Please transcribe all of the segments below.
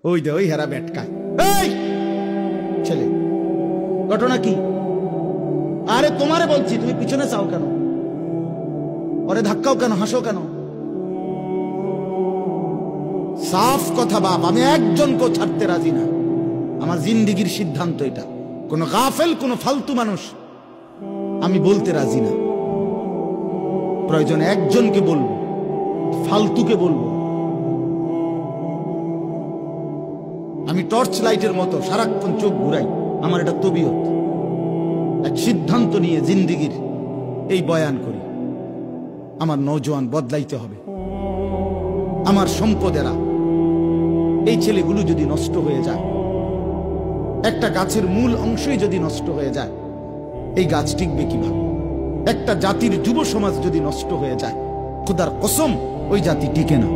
ওই দে ওই হেরা বেটকায়। এই ছেলে, ঘটনা কি? আরে তোমারে বলছি, তুমি পিছনে চাও কেন? ওরে ধাক্কাও কেন, হাসো কেন? সাফ কথা বাপ, আমি একজনকেও ছাড়তে রাজি না। আমার জিন্দিগির সিদ্ধান্ত এটা। কোন গাফেল, কোন ফালতু মানুষ আমি বলতে রাজি না। প্রয়োজনে একজনকে বলবো, ফালতুকে বলবো। আমি টর্চ লাইটের মতো সারাক্ষণ চোখ ঘুরাই, আমার এটা তবিয়ত। এক সিদ্ধান্ত নিয়ে জিন্দিগির এই বয়ান করি, আমার নওজোয়ান বদলাইতে হবে। আমার সম্পদেরা, এই ছেলেগুলো যদি নষ্ট হয়ে যায়, একটা গাছের মূল অংশই যদি নষ্ট হয়ে যায়, এই গাছ টিকবে কিভাবে? একটা জাতির যুব সমাজ যদি নষ্ট হয়ে যায়, খোদার কসম ওই জাতি টিকে না,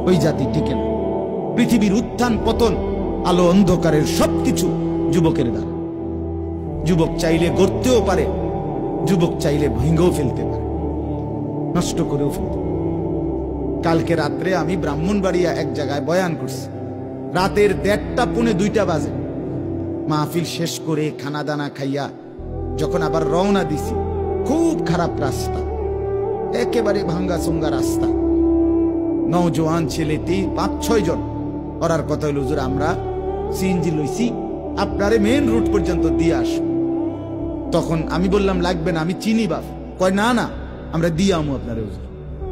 ওই জাতি টিকে না। পৃথিবীর উত্থান পতন, আলো অন্ধকারের সবকিছু যুবকের দ্বারা। যুবক চাইলে গড়তেও পারে, যুবক চাইলে ভেঙেও ফেলতে পারে, নষ্ট করেও ফেলতে পারে। কালকে রাত্রে আমি ব্রাহ্মণবাড়িয়া এক জায়গায় বয়ান করছি, রাতের 1:30 পৌনে 2টা বাজে। মাহফিল শেষ করে খানা দানা খাইয়া যখন আবার রওনা দিছি, খুব খারাপ রাস্তা, একেবারে ভাঙ্গা চুঙ্গা রাস্তা। নওজোয়ান ছেলে 5-6 জন। ওরার কথা হইল, হুজুর আমরা সিএনজি লইছি, আপনারে মেন রুট পর্যন্ত দিয়ে আস। তখন আমি বললাম লাগবে না, আমি চিনি বাপ। কয় না না, আমরা দিয়ে আমু আপনারে হুজুর।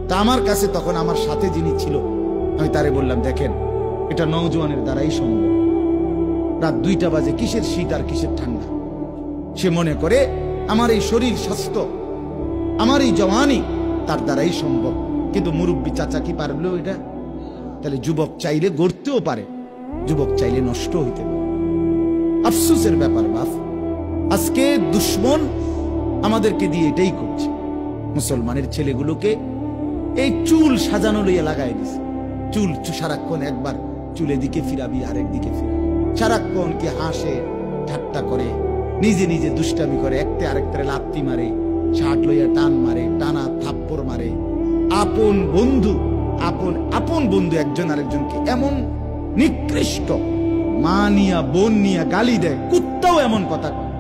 তা আমার কাছে তখন আমার সাথে যিনি ছিল, আমি তারে বললাম, দেখেন এটা নওজোয়ানের দ্বারাই সম্ভব। রাত 2টা বাজে, কিসের শীত আর কিসের ঠান্ডা? সে মনে করে আমার এই শরীর স্বাস্থ্য, আমার এই জওয়ানি তার দ্বারাই সম্ভব। কিন্তু মুরব্বী চাচা কি পারলো এটা? তাহলে যুবক চাইলে গড়তেও পারে, যুবক চাইলে নষ্ট হইতে পারে। আফসোসের ব্যাপার বাপ, আজকে দুশ্মন আমাদেরকে দিয়ে এটাই করছে। মুসলমানের ছেলেগুলোকে এই চুল সাজানো লইয়া লাগাই দিছে। চুল সারাক্ষণ একবার চুলে দিকে ফিরাবি, আরেক দিকে ফিরাবি, সারাক্ষণ কি হাসে, ঠাট্টা করে, নিজে নিজে দুষ্টামি করে, একতে আরেকটারে লাত্তি মারে, শার্ট লইয়া টান মারে, টানা থাপ্পড় মারে। আপন বন্ধু, আপন বন্ধু একজন আরেকজনকে এমন নিকৃষ্ট, মা নিয়া বোন নিয়া গালি দেয়। কুত্তাও এমন কথা কয়।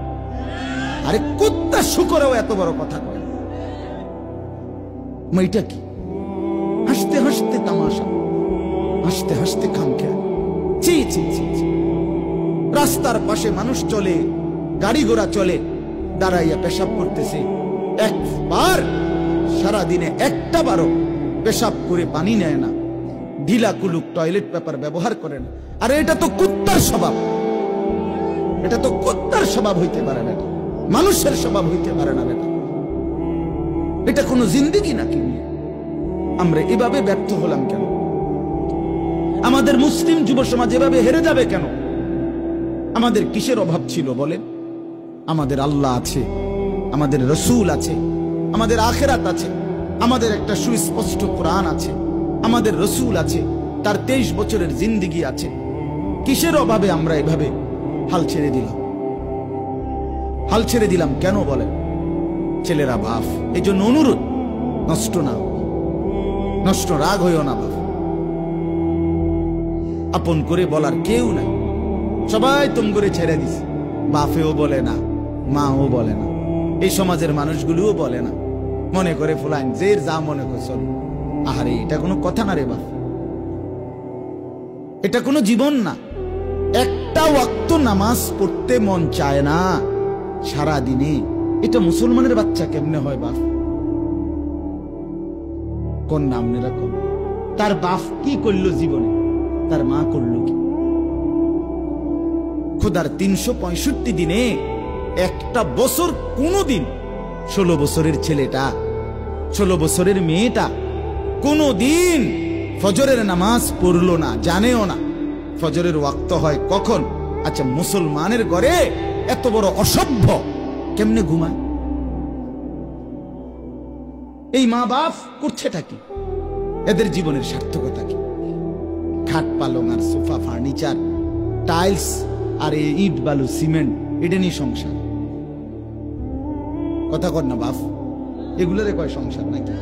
আরে কুত্তা শুকরেও এত বড় কথা কয়। এটা কি? হাসতে হাসতে তামাশা, হাসতে হাসতে খামখেয়াল। ছি ছি ছি ছি। রাস্তার পাশে মানুষ চলে, গাড়ি ঘোড়া চলে, দাঁড়াইয়া পেশাব করতেছে। একবার সারাদিনে একটা বারও পেশাব করে পানি নেয় না, ঢিলা কুলুক টয়লেট পেপার ব্যবহার করে না। আরে এটা তো কুত্তার স্বভাব, এটা তো কুত্তার স্বভাব হইতে পারে না, মানুষের স্বভাব হইতে পারে না। এটা কোনো জিন্দেগি নাকি? আমরা এভাবে ব্যর্থ হলাম কেন? আমাদের মুসলিম যুব সমাজ এভাবে হেরে যাবে কেন? আমাদের কিসের অভাব ছিল বলেন? আমাদের আল্লাহ আছে, আমাদের রসুল আছে, আমাদের আখেরাত আছে, আমাদের একটা সুস্পষ্ট কোরআন আছে, আমাদের রসুল আছে, তার 23 বছরের জিন্দিগি আছে। কিসের অভাবে আমরা এভাবে হাল ছেড়ে দিলাম? হাল ছেড়ে দিলাম কেন বলেন? ছেলেরা বাপ, এই জন্য অনুরোধ, নষ্ট না, নষ্ট রাগ হইও না বাপ। আপন করে বলার কেউ নাই, সবাই তুম করে ছেড়ে দিস। বাপেও বলে না, মাও বলে না, এই সমাজের মানুষগুলোও বলে না। মনে করে ফুলাইন যে যা মনে করে চল। আহারে এটা কোনো কথা না রে বাপ, এটা কোনো জীবন না। একটা ওয়াক্ত নামাজ পড়তে মন চায় না সারা দিনে, এটা মুসলমানের বাচ্চা কেমনে হয় বাপ? কোন নাম এরকম? তার বাপ কি করলো জীবনে, তার মা করলো কি? খোদার 365 দিনে একটা বছর কোনদিন 16 বছরের ছেলেটা, 16 বছরের মেয়েটা কোনদিন ফজরের নামাজ পড়লো না, জানেও না ফজরের ওয়াক্ত হয় কখন। আচ্ছা, মুসলমানের ঘরে এত বড় অসভ্য কেমনে ঘুমায়? এই মা বাপ করছেটা কি? এদের জীবনের সার্থকতা কি? খাট পালং আর সোফা, ফার্নিচার, টাইলস আর ইট বালু সিমেন্ট, এটা নিয়ে সংসার। কথা কর না বাপ, এগুলোরে কয় সংসার নাকি?